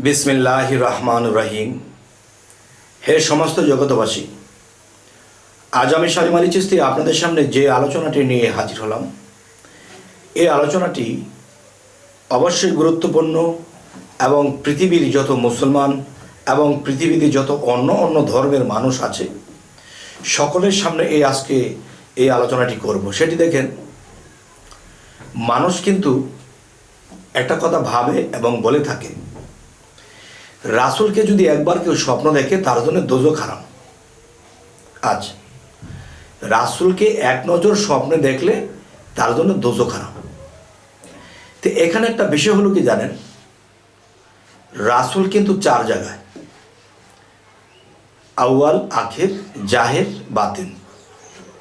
বিসমিল্লাহির রহমানির রহিম। হে সমস্ত জগতবাসী, আজ আমি সালিম আলী চিশতি আপনাদের সামনে যে আলোচনাটি নিয়ে হাজির হলাম, এই আলোচনাটি অবশ্যই গুরুত্বপূর্ণ এবং পৃথিবীর যত মুসলমান এবং পৃথিবীতে যত অন্য ধর্মের মানুষ আছে সকলের সামনে আজকে এই আলোচনাটি করব। সেটি দেখেন, মানুষ কিন্তু একটা কথা ভাবে এবং বলে থাকে, রাসূলকে যদি একবার কেউ স্বপ্ন দেখে তার জন্য দোজখ হারাম। আজ রাসূলকে এক নজর স্বপ্নে দেখলে তার জন্য দোজখ হারাম। তো এখানে একটা বিষয় হলো কি জানেন, রাসূল কিন্তু চার জায়গায়, আউয়াল, আখির, জাহের, বাতিন,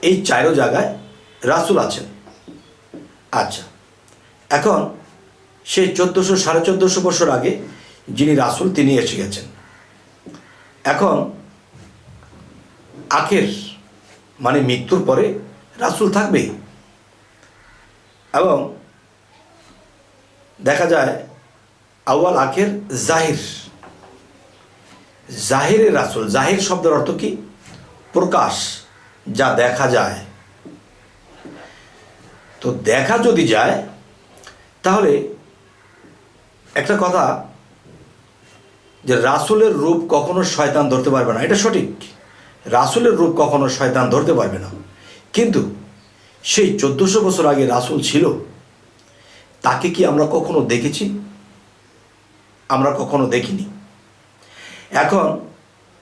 এই চারো জায়গায় রাসূল আছেন। আচ্ছা, এখন সেই 1400-1450 বছর আগে যিনি রাসূল তিনি এসে গেছেন। এখন আখের মানে মৃত্যুর পরে রাসূল থাকবেই, এবং দেখা যায় আউয়াল, আখের, জাহির, জাহিরের রাসূল। জাহির শব্দের অর্থ কি? প্রকাশ, যা দেখা যায়। তো দেখা যদি যায় তাহলে একটা কথা, যে রাসূলের রূপ কখনো শয়তান ধরতে পারবে না, এটা সঠিক। রাসূলের রূপ কখনো শয়তান ধরতে পারবে না, কিন্তু সেই 1400 বছর আগে রাসূল ছিল, তাকে কি আমরা কখনো দেখেছি? আমরা কখনো দেখিনি। এখন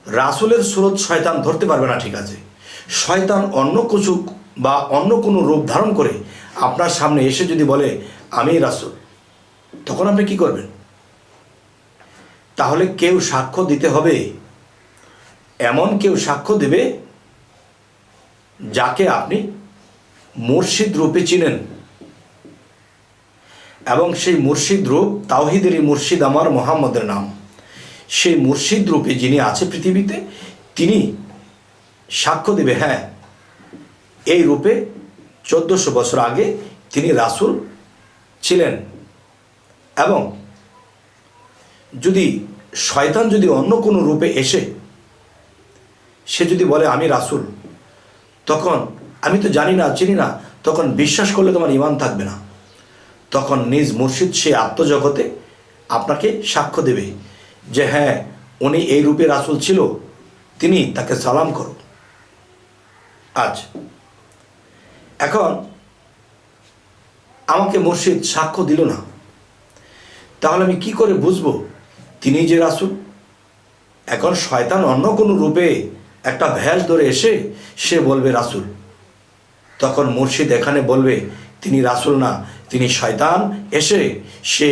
রাসূলের সুরত শয়তান ধরতে পারবে না, ঠিক আছে। শয়তান অন্য কিছু বা অন্য কোনো রূপ ধারণ করে আপনার সামনে এসে যদি বলে আমি রাসূল, তখন আপনি কি করবেন? তাহলে কেউ সাক্ষ্য দিতে হবে, এমন কেউ সাক্ষ্য দেবে যাকে আপনি মুর্শিদ রূপে চিনেন, এবং সেই মুর্শিদ রূপ তাওহীদেরই মুর্শিদ আমার মুহাম্মদের নাম। সেই মুর্শিদ রূপে যিনি আছে পৃথিবীতে, তিনি সাক্ষ্য দেবে, হ্যাঁ, এই রূপে 1400 বছর আগে তিনি রাসূল ছিলেন। এবং যদি শয়তান যদি অন্য কোনো রূপে এসে সে যদি বলে আমি রাসূল, তখন আমি তো জানি না, চিনি না, তখন বিশ্বাস করলে তোমার ঈমান থাকবে না। তখন নিজ মুর্শিদ সে আত্মজগতে আপনাকে সাক্ষ্য দেবে যে হ্যাঁ, উনি এই রূপে রাসূল ছিল, তিনি তাকে সালাম করো। আজ এখন আমাকে মুর্শিদ সাক্ষ্য দিল না, তাহলে আমি কি করে বুঝবো তিনি যে রাসূল? এখন শয়তান অন্য কোনো রূপে একটা ভ্যাস ধরে এসে সে বলবে রাসূল, তখন মুর্শিদ এখানে বলবে তিনি রাসূল না, তিনি শয়তান এসে সে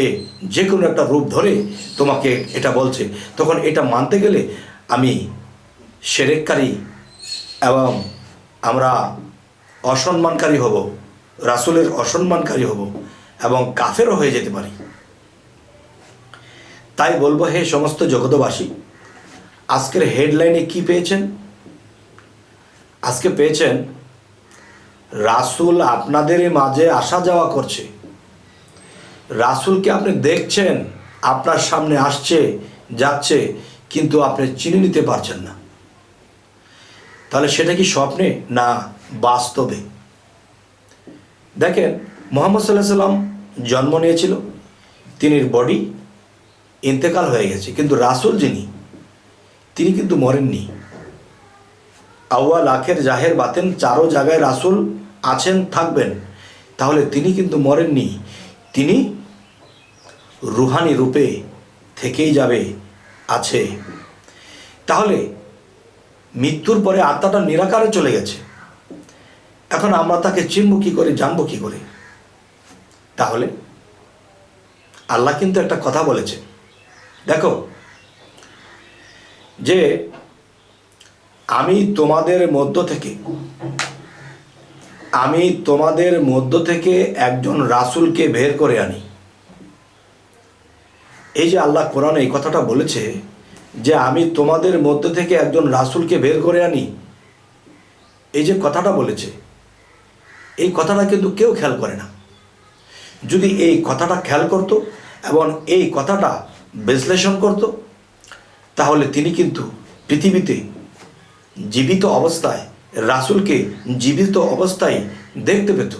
যে কোনো একটা রূপ ধরে তোমাকে এটা বলছে। তখন এটা মানতে গেলে আমি শিরককারী এবং আমরা অসম্মানকারী হব, রাসূলের অসম্মানকারী হব এবং কাফেরও হয়ে যেতে পারি। তাই বলবো, হে সমস্ত জগতবাসী, আজকের হেডলাইনে কি পেয়েছেন? আজকে পেয়েছেন রাসূল আপনাদের মাঝে আসা যাওয়া করছে। রাসূলকে আপনি দেখছেন, আপনার সামনে আসছে যাচ্ছে, কিন্তু আপনি চিনে নিতে পারছেন না। তাহলে সেটা কি স্বপ্নে না বাস্তবে? দেখেন, মুহাম্মদ সাল্লাল্লাহু আলাইহি সাল্লাম জন্ম নিয়েছিল, তিনি বডি ইন্তেকাল হয়ে গেছে, কিন্তু রাসূল যিনি, তিনি কিন্তু মরেননি। আউয়াল, আখের, জাহের, বাতিন চারো জায়গায় রাসূল আছেন, থাকবেন। তাহলে তিনি কিন্তু মরেননি, তিনি রুহানি রূপে থেকেই যাবে, আছে। তাহলে মৃত্যুর পরে আত্মাটা নিরাকারে চলে গেছে, এখন আমরা তাকে চিনব কি করে, জানবো কি করে? তাহলে আল্লাহ কিন্তু একটা কথা বলেছে, দেখো, যে আমি তোমাদের মধ্য থেকে একজন রাসূলকে বের করে আনি। এই যে আল্লাহ কোরআনে এই কথাটা বলেছে যে আমি তোমাদের মধ্য থেকে একজন রাসূলকে বের করে আনি, এই যে কথাটা বলেছে, এই কথাটা কিন্তু কেউ খেয়াল করে না। যদি এই কথাটা খেয়াল করতো এবং এই কথাটা বিশ্লেষণ করত, তাহলে তিনি কিন্তু পৃথিবীতে জীবিত অবস্থায় রাসূলকে জীবিত অবস্থায় দেখতে পেত।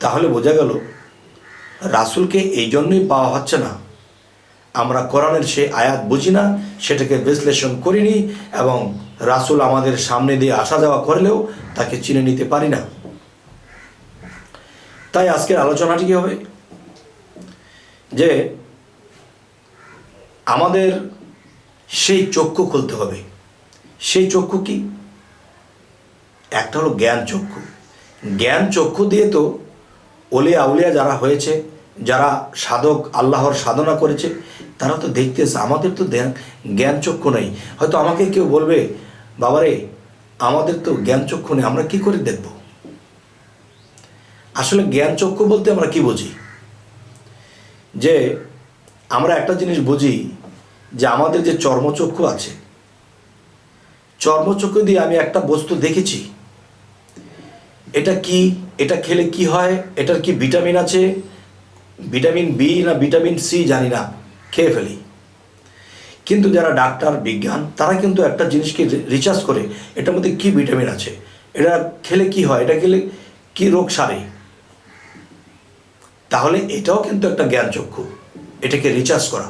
তাহলে বোঝা গেল রাসূলকে এই জন্যই পাওয়া হচ্ছে না, আমরা কোরআনের সেই আয়াত বুঝি না, সেটাকে বিশ্লেষণ করিনি, এবং রাসূল আমাদের সামনে দিয়ে আসা যাওয়া করলেও তাকে চিনে নিতে পারি না। তাই আজকের আলোচনাটি কি হবে, যে আমাদের সেই চক্ষু খুলতে হবে। সেই চক্ষু কি? একটা হলো জ্ঞান চক্ষু। জ্ঞান চক্ষু দিয়ে তো ওলিয়া আউলিয়া যারা হয়েছে, যারা সাধক আল্লাহর সাধনা করেছে, তারা তো দেখতেছে। আমাদের তো জ্ঞান চক্ষু নেই। হয়তো আমাকে কেউ বলবে, বাবারে আমাদের তো জ্ঞান চক্ষু নেই, আমরা কি করে দেখব? আসলে জ্ঞান চক্ষু বলতে আমরা কি বুঝি? যে আমরা একটা জিনিস বুঝি, যে আমাদের যে চর্মচক্ষু আছে, চর্মচক্ষু দিয়ে আমি একটা বস্তু দেখেছি, এটা কি, এটা খেলে কি হয়, এটার কি ভিটামিন আছে, ভিটামিন বি না ভিটামিন সি জানি না, খেয়ে ফেলি। কিন্তু যারা ডাক্তার বিজ্ঞান, তারা কিন্তু একটা জিনিসকে রিসার্চ করে এটার মধ্যে কি ভিটামিন আছে, এটা খেলে কি হয়, এটা খেলে কি রোগ সারে। তাহলে এটাও কিন্তু একটা জ্ঞান চক্ষু, এটাকে রিসার্চ করা।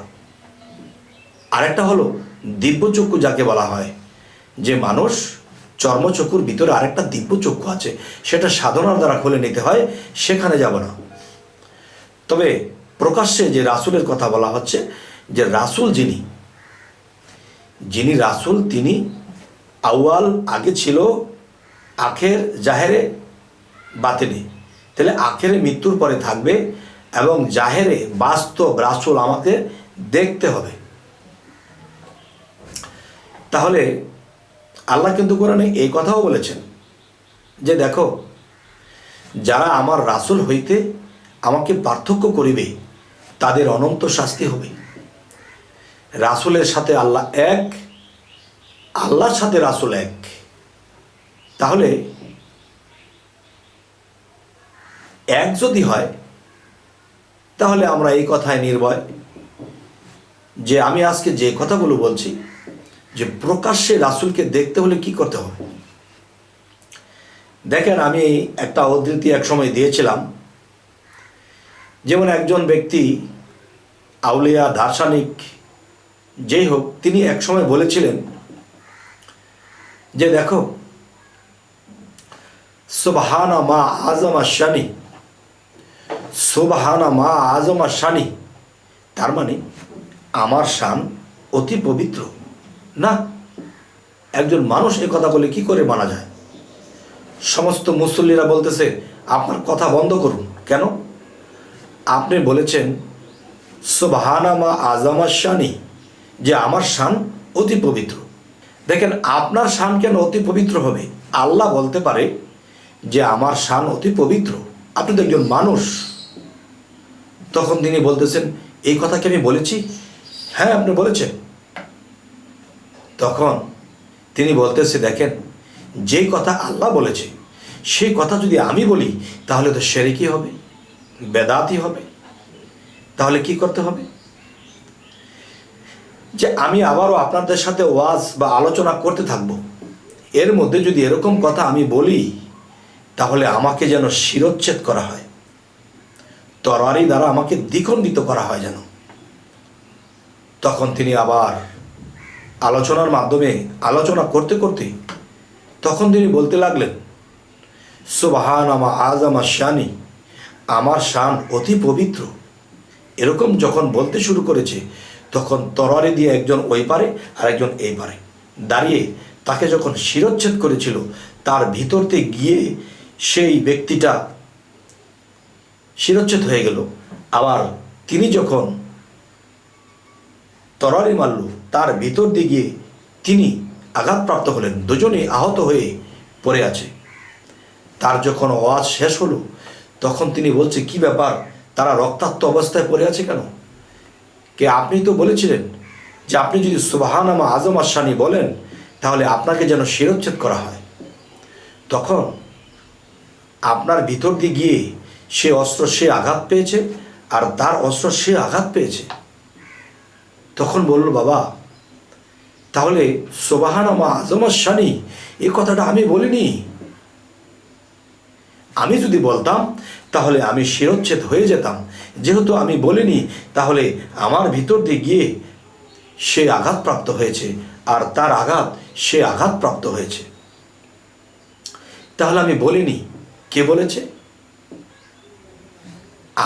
আরেকটা হলো দিব্যচক্ষু, যাকে বলা হয়, যে মানুষ চর্মচক্ষুর ভিতরে আরেকটা দিব্যচক্ষু আছে, সেটা সাধনার দ্বারা খুলে নিতে হয়, সেখানে যাব না। তবে প্রকাশ্যে যে রাসূলের কথা বলা হচ্ছে, যে রাসূল যিনি রাসূল, তিনি আউয়াল, আগে ছিল আখের, জাহেরে, বাতিনে। তাহলে আখেরে মৃত্যুর পরে থাকবে, এবং জাহেরে বাস্তব রাসূল আমাকে দেখতে হবে। তাহলে আল্লাহ কিন্তু কোরআনে এই কথাও বলেছেন, যে দেখো, যারা আমার রাসূল হইতে আমাকে পার্থক্য করিবে, তাদের অনন্ত শাস্তি হবে। রাসূলের সাথে আল্লাহ এক, আল্লাহর সাথে রাসূল এক। তাহলে এক যদি হয়, তাহলে আমরা এই কথায় নির্ভয়, যে আমি আজকে যে কথাগুলো বলছি, যে প্রকাশ্যে রাসূলকে দেখতে হলে কি করতে হবে। দেখেন, আমি একটা উদ্ধৃতি এক সময় দিয়েছিলাম, যেমন একজন ব্যক্তি, আউলিয়া, দার্শনিক, যেই হোক, তিনি এক সময় বলেছিলেন যে দেখো, সুবহানা মা আযমা শানি, সুবহানা মা আযমা শানি, তার মানে আমার শান অতি পবিত্র। না, একজন মানুষ এ কথা বলে কি করে মানা যায়? সমস্ত মুসল্লিরা বলতেছে আপনার কথা বন্ধ করুন। কেন? আপনি বলেছেন সুবহানা মা আযমা শানি, যে আমার শান অতি পবিত্র। দেখেন, আপনার শান কেন অতি পবিত্র হবে? আল্লাহ বলতে পারে যে আমার শান অতি পবিত্র, আপনি তো একজন মানুষ। তখন তিনি বলতেছেন, এই কথা কি আমি বলেছি? হ্যাঁ, আপনি বলেছেন। তখন তিনি বলতেছে, দেখেন, যেই কথা আল্লাহ বলেছে সেই কথা যদি আমি বলি, তাহলে তো শিরকি হবে, বেদাতি হবে। তাহলে কি করতে হবে? যে আমি আবারও আপনাদের সাথে ওয়াজ বা আলোচনা করতে থাকব, এর মধ্যে যদি এরকম কথা আমি বলি, তাহলে আমাকে যেন শিরচ্ছেদ করা হয়, তরবারি দ্বারা আমাকে দ্বিখণ্ডিত করা হয় যেন। তখন তিনি আবার আলোচনার মাধ্যমে আলোচনা করতে করতে তখন তিনি বলতে লাগলেন, সুবহানা মা আযমা শানি, আমার শান অতি পবিত্র। এরকম যখন বলতে শুরু করেছে, তখন তরবারি দিয়ে একজন ওই পারে আর একজন এই পারে দাঁড়িয়ে তাকে যখন শিরচ্ছেদ করেছিল, তার ভিতরতে গিয়ে সেই ব্যক্তিটা শিরচ্ছেদ হয়ে গেল। আবার তিনি যখন তরবারি মারল, তার ভিতর দিয়ে গিয়ে তিনি আঘাতপ্রাপ্ত হলেন, দুজনেই আহত হয়ে পড়ে আছে। তার যখন ওয়াজ শেষ হলো, তখন তিনি বলছে, কি ব্যাপার, তারা রক্তাক্ত অবস্থায় পড়ে আছে কেন? কে? আপনি তো বলেছিলেন যে আপনি যদি সুবহানা মা আযমা শানি বলেন, তাহলে আপনাকে যেন শিরচ্ছেদ করা হয়। তখন আপনার ভিতর দিয়ে গিয়ে সে অস্ত্র সে আঘাত পেয়েছে, আর তার অস্ত্র সে আঘাত পেয়েছে। তখন বলল, বাবা তাহলে সুবহান মা আযমাশ শানি এই কথাটা আমি বলিনি। আমি যদি বলতাম তাহলে আমি শিরচ্ছেদ হয়ে যেতাম। যেহেতু আমি বলিনি, তাহলে আমার ভিতর দিয়ে গিয়ে সে আঘাতপ্রাপ্ত হয়েছে, আর তার আঘাত সে আঘাতপ্রাপ্ত হয়েছে। তাহলে আমি বলিনি, কে বলেছে?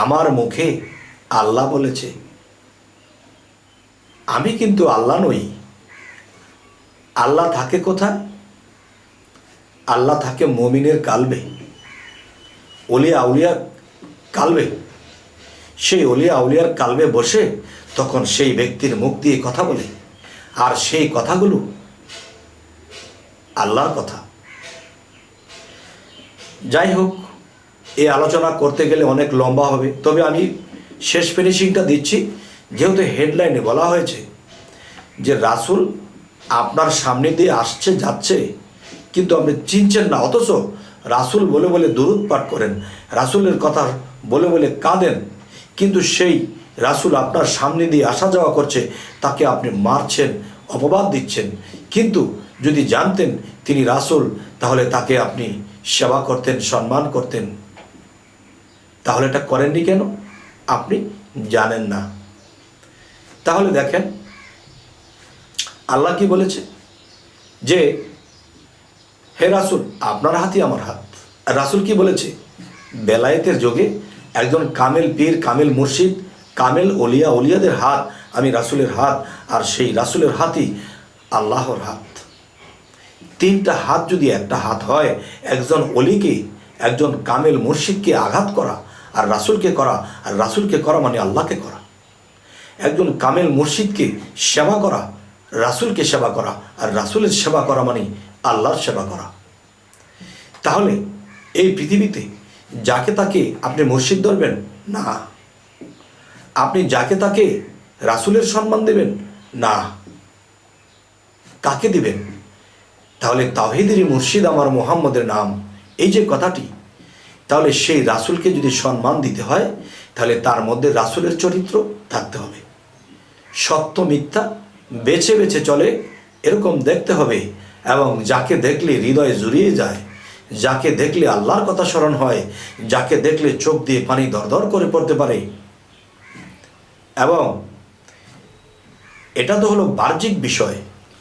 আমার মুখে আল্লাহ বলেছে। আমি কিন্তু আল্লাহ নই। আল্লাহ থাকে কোথায়? আল্লাহ থাকে মুমিনের কালবে, ওলিয়া আউলিয়ার কালবে। সেই ওলিয়া আউলিয়ার কালবে বসে তখন সেই ব্যক্তির মুখ দিয়ে কথা বলে, আর সেই কথাগুলো আল্লাহর কথা। যাই হোক, এই আলোচনা করতে গেলে অনেক লম্বা হবে, তবে আমি শেষ ফিনিশিংটা দিচ্ছি। যেহেতু হেডলাইনে বলা হয়েছে যে রাসূল আপনার সামনে দিয়ে আসছে যাচ্ছে, কিন্তু আপনি চিনছেন না, অথচ রাসূল বলে বলে দুরূদ পাঠ করেন, রাসূলের কথা বলে বলে কাঁদেন, কিন্তু সেই রাসূল আপনার সামনে দিয়ে আসা যাওয়া করছে, তাকে আপনি মারছেন, অপবাদ দিচ্ছেন। কিন্তু যদি জানতেন তিনি রাসূল, তাহলে তাকে আপনি সেবা করতেন, সম্মান করতেন। তাহলে এটা করেননি কেন? আপনি জানেন না। তাহলে দেখেন আল্লাহ কি বলেছে, যে হে রাসূল আপনার হাতই আমার হাত। রাসূল কি বলেছে? বেলায়েতের যুগে একজন কামেল পীর, কামেল মুর্শিদ, কামেল ওলিয়া, ওলিয়াদের হাত আমি রাসূলের হাত, আর সেই রাসূলের হাতই আল্লাহর হাত। তিনটা হাত যদি একটা হাত হয়, একজন অলিকে, একজন কামেল মুর্শিদকে আঘাত করা আর রাসূলকে করা, আর রাসূলকে করা মানে আল্লাহকে করা। একজন কামেল মুর্শিদকে সেবা করা, রাসূলকে সেবা করা, আর রাসূলের সেবা করা মানে আল্লাহর সেবা করা। তাহলে এই পৃথিবীতে যাকে তাকে আপনি মুর্শিদ ধরবেন না, আপনি যাকে তাকে রাসূলের সম্মান দেবেন না, কাকে দিবেন? তাহলে তাওহীদেরই মুর্শিদ আমার মুহাম্মদের নাম, এই যে কথাটি, তাহলে সেই রাসূলকে যদি সম্মান দিতে হয়, তাহলে তার মধ্যে রাসূলের চরিত্র থাকতে হবে। সত্য মিথ্যা বেছে বেছে চলে এরকম দেখতে হবে, এবং যাকে দেখলে হৃদয়ে জুড়িয়ে যায়, যাকে দেখলে আল্লাহর কথা স্মরণ হয়, যাকে দেখলে চোখ দিয়ে পানি দরদর করে পড়তে পারে। এবং এটা তো হলো বাহ্যিক বিষয়।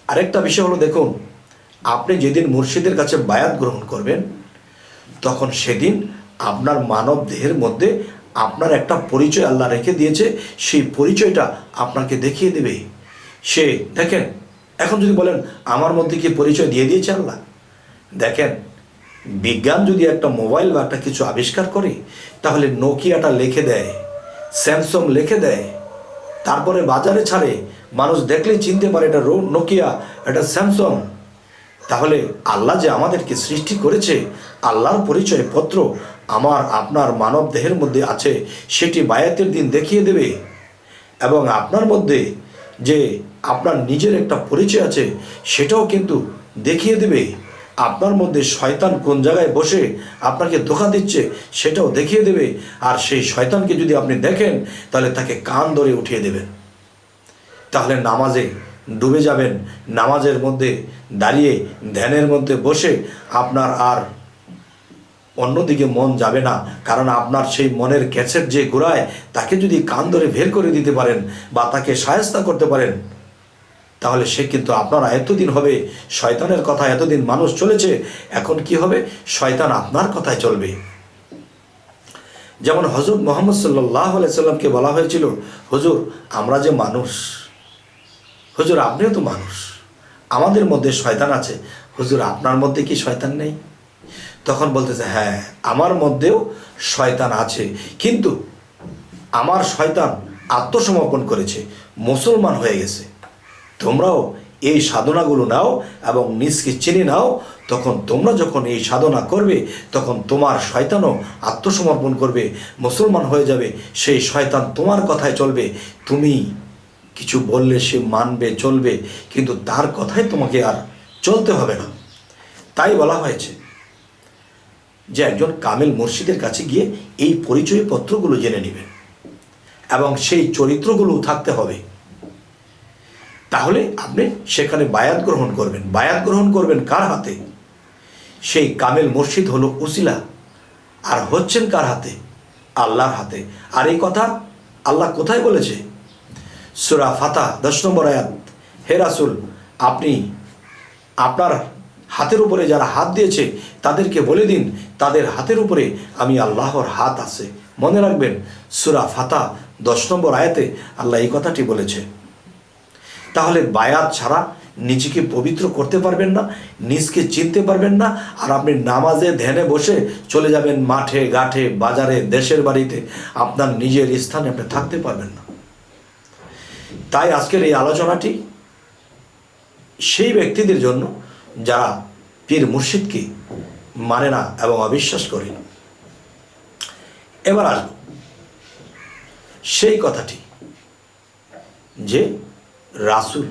আরেকটা বিষয় হলো, দেখুন আপনি যেদিন মুর্শিদের কাছে বায়াত গ্রহণ করবেন, তখন সেদিন আপনার মানব দেহের মধ্যে আপনার একটা পরিচয় আল্লাহ রেখে দিয়েছে, সেই পরিচয়টা আপনাকে দেখিয়ে দেবে। সে দেখেন, এখন যদি বলেন আমার মধ্যে কি পরিচয় দিয়ে দিয়েছে আল্লাহ? দেখেন, বিজ্ঞান যদি একটা মোবাইল বা একটা কিছু আবিষ্কার করে, তাহলে নোকিয়াটা লিখে দেয়, স্যামসাং লিখে দেয়, তারপরে বাজারে ছাড়ে, মানুষ দেখলেই চিনতে পারে এটা নোকিয়া, এটা স্যামসাং। তাহলে আল্লাহ যে আমাদেরকে সৃষ্টি করেছে, আল্লাহর পরিচয় পত্র আমার আপনার মানব দেহের মধ্যে আছে, সেটি বায়াতের দিন দেখিয়ে দেবে। এবং আপনার মধ্যে যে আপনার নিজের একটা পরিচয় আছে, সেটাও কিন্তু দেখিয়ে দেবে। আপনার মধ্যে শয়তান কোন জায়গায় বসে আপনাকে ধোঁকা দিচ্ছে, সেটাও দেখিয়ে দেবে। আর সেই শয়তানকে যদি আপনি দেখেন, তাহলে তাকে কান ধরে উঠিয়ে দেবেন। তাহলে নামাজে ডুবে যাবেন, নামাজের মধ্যে দাঁড়িয়ে ধ্যানের মধ্যে বসে আপনার আর অন্যদিকে মন যাবে না। কারণ আপনার সেই মনের ক্যাসেট যে ঘোরায়, তাকে যদি কান ধরে বের করে দিতে পারেন বা তাকে শায়েস্তা করতে পারেন, তাহলে সে কিন্তু আপনারা এতদিন হবে শয়তানের কথা, এতদিন মানুষ চলেছে, এখন কি হবে? শয়তান আপনার কথায় চলবে। যেমন হযরত মুহাম্মদ সাল্লাল্লাহু আলাইহি সাল্লামকে বলা হয়েছিল, হুজুর আমরা যে মানুষ, হুজুর আপনিও তো মানুষ, আমাদের মধ্যে শয়তান আছে, হুজুর আপনার মধ্যে কি শয়তান নেই? তখন বলতেছে, হ্যাঁ আমার মধ্যেও শয়তান আছে, কিন্তু আমার শয়তান আত্মসমর্পণ করেছে, মুসলমান হয়ে গেছে। তোমরাও এই সাধনাগুলো নাও এবং নিজকে চিনে নাও। তখন তোমরা যখন এই সাধনা করবে, তখন তোমার শয়তানও আত্মসমর্পণ করবে, মুসলমান হয়ে যাবে। সেই শয়তান তোমার কথায় চলবে, তুমি কিছু বললে সে মানবে, চলবে, কিন্তু তার কথায় তোমাকে আর চলতে হবে না। তাই বলা হয়েছে যে একজন কামেল মুর্শিদের কাছে গিয়ে এই পরিচয়পত্রগুলো জেনে নেবেন, এবং সেই চরিত্রগুলো থাকতে হবে। তাহলে আপনি সেখানে বায়াত গ্রহণ করবেন। বায়াত গ্রহণ করবেন কার হাতে? সেই কামেল মুর্শিদ হলো উসিলা, আর হচ্ছেন কার হাতে? আল্লাহর হাতে। আর এই কথা আল্লাহ কোথায় বলেছে? সূরা ফাতহ 10 নম্বর আয়াত, হে রাসূল, আপনি আপনার হাতের উপরে যারা হাত দিয়েছে তাদেরকে বলে দিন তাদের হাতের উপরে আমি আল্লাহর হাত আছে। মনে রাখবেন, সূরা ফাতহ 10 নম্বর আয়াতে আল্লাহ এই কথাটি বলেছে। তাহলে বায়াত ছাড়া নিজেকে পবিত্র করতে পারবেন না, নিজকে চিনতে পারবেন না, আর আপনি নামাজে ধ্যানে বসে চলে যাবেন মাঠে ঘাটে বাজারে দেশের বাড়িতে, আপনার নিজের স্থানে আপনি থাকতে পারবেন না। তাই আজকের এই আলোচনাটি সেই ব্যক্তিদের জন্য যারা পীর মুর্শিদকে মানে না এবং অবিশ্বাস করে। এবার আসব সেই কথাটি যে রাসূল,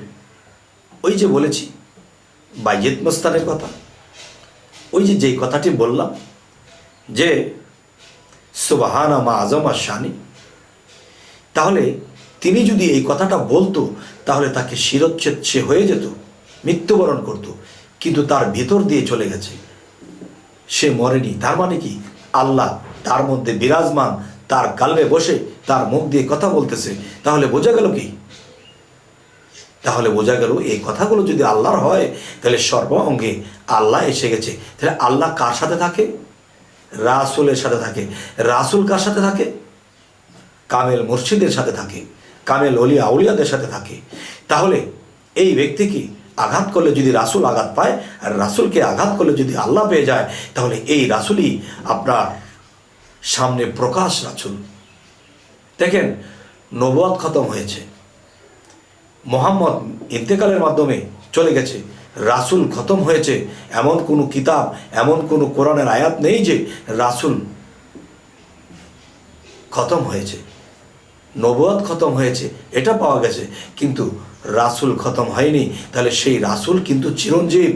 ওই যে বলেছি বাইয়েত মস্তানের কথা, ওই যে যেই কথাটি বললাম যে সুবহানা মা আযমা শানি, তাহলে তিনি যদি এই কথাটা বলতো তাহলে তাকে শিরচ্ছেদ সে হয়ে যেত, মৃত্যুবরণ করত, কিন্তু তার ভিতর দিয়ে চলে গেছে, সে মরেনি। তার মানে কি? আল্লাহ তার মধ্যে বিরাজমান, তার কালবে বসে তার মুখ দিয়ে কথা বলতেছে। তাহলে বোঝা গেল কি? তাহলে বোঝা গেল এই কথাগুলো যদি আল্লাহর হয় তাহলে সর্ব অঙ্গে আল্লাহ এসে গেছে। তাহলে আল্লাহ কার সাথে থাকে? রাসূলের সাথে থাকে। রাসূল কার সাথে থাকে? কামেল মুর্শিদের সাথে থাকে, কামেল অলিয়া আউলিয়াদের সাথে থাকে। তাহলে এই ব্যক্তিকে আঘাত করলে যদি রাসূল আঘাত পায়, আর রাসূলকে আঘাত করলে যদি আল্লাহ পেয়ে যায়, তাহলে এই রাসূলই আপনার সামনে প্রকাশ রাসূল। দেখেন, নবুয়ত খতম হয়েছে, মুহাম্মদ ইন্তেকালের মাধ্যমে চলে গেছে, রাসূল খতম হয়েছে। এমন কোনো কিতাব, এমন কোনো কোরআনের আয়াত নেই যে রাসূল খতম হয়েছে। নবুয়ত খতম হয়েছে এটা পাওয়া গেছে, কিন্তু রাসূল খতম হয়নি। তাহলে সেই রাসূল কিন্তু চিরঞ্জীব।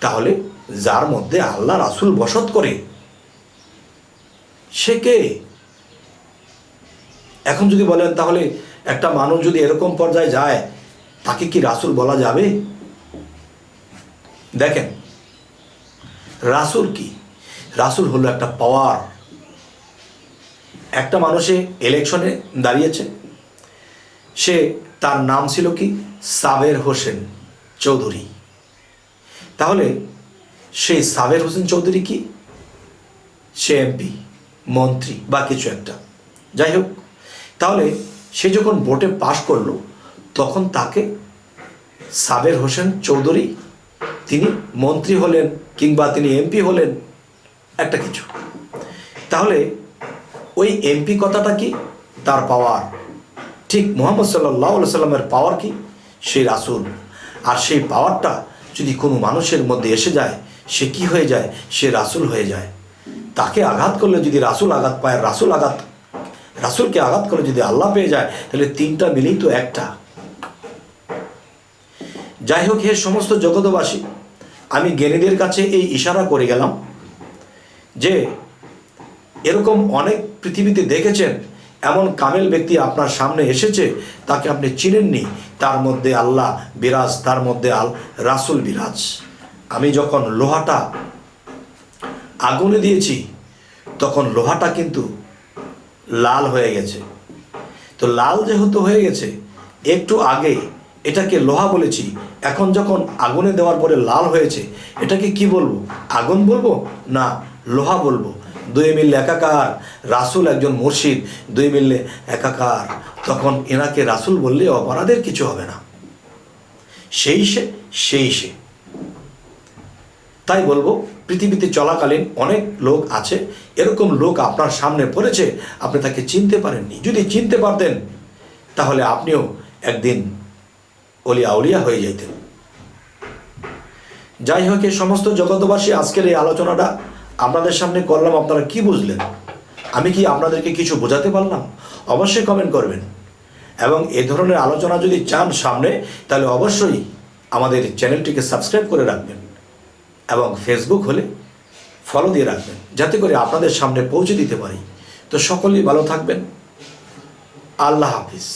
তাহলে যার মধ্যে আল্লাহ রাসূল বসত করে সে কে? এখন যদি বলেন তাহলে একটা মানুষ যদি এরকম পর্যায়ে যায় তাকে কি রাসূল বলা যাবে? দেখেন, রাসূল কি? রাসূল হলো একটা পাওয়ার। একটা মানুষে ইলেকশনে দাঁড়িয়েছে, সে তার নাম ছিল কি? সাবের হোসেন চৌধুরী। তাহলে সেই সাবের হোসেন চৌধুরী কি? সে এমপি, মন্ত্রী বা কিছু একটা, যাই হোক। তাহলে সে যখন ভোটে পাশ করলো তখন তাকে সাবের হোসেন চৌধুরী, তিনি মন্ত্রী হলেন কিংবা তিনি এমপি হলেন একটা কিছু। তাহলে ওই এমপি কথাটা কি? তার পাওয়ার। ঠিক মুহাম্মদ সাল্লাল্লাহু আলাইহি সাল্লামের পাওয়ার কি? সেই রাসূল। আর সেই পাওয়ারটা যদি কোনো মানুষের মধ্যে এসে যায়, সে কি হয়ে যায়? সে রাসূল হয়ে যায়। তাকে আঘাত করলে যদি রাসূল আঘাত পায়, রাসূলকে আঘাত করলে যদি আল্লাহ পেয়ে যায়, তাহলে তিনটা মিলেই তো একটা। যাই হোক, হে সমস্ত জগতবাসী, আমি জ্ঞানীদের কাছে এই ইশারা করে গেলাম যে এরকম অনেক পৃথিবীতে দেখেছেন, এমন কামেল ব্যক্তি আপনার সামনে এসেছে, তাকে আপনি চিনেননি, তার মধ্যে আল্লাহ বিরাজ, তার মধ্যে রাসূল বিরাজ। আমি যখন লোহাটা আগুনে দিয়েছি তখন লোহাটা কিন্তু লাল হয়ে গেছে। তো লাল যেহেতু হয়ে গেছে, একটু আগে এটাকে লোহা বলেছি, এখন যখন আগুনে দেওয়ার পরে লাল হয়েছে, এটাকে কি বলবো? আগুন বলবো না লোহা বলবো? দুই মিললে একাকার। রাসূল একজন মুর্শিদ, দুই মিললে একাকার। তখন এনাকে রাসূল বললে অপরাধের কিছু হবে না। সেই সে। তাই বলবো, পৃথিবীতে চলাকালীন অনেক লোক আছে, এরকম লোক আপনার সামনে পড়েছে, আপনি তাকে চিনতে পারেননি। যদি চিনতে পারতেন তাহলে আপনিও একদিন অলিয়া আউলিয়া হয়ে যেতেন। যাই হোক, এই সমস্ত জগতবাসী, আজকের এই আলোচনাটা আপনাদের সামনে করলাম। আপনারা কি বুঝলেন? আমি কি আপনাদেরকে কিছু বোঝাতে পারলাম? অবশ্যই কমেন্ট করবেন। এবং এ ধরনের আলোচনা যদি চান সামনে, তাহলে অবশ্যই আমাদের চ্যানেলটিকে সাবস্ক্রাইব করে রাখবেন এবং ফেসবুক হলে ফলো দিয়ে রাখবেন, যাতে করে আপনাদের সামনে পৌঁছে দিতে পারি। তো সকলেই ভালো থাকবেন। আল্লাহ হাফিজ।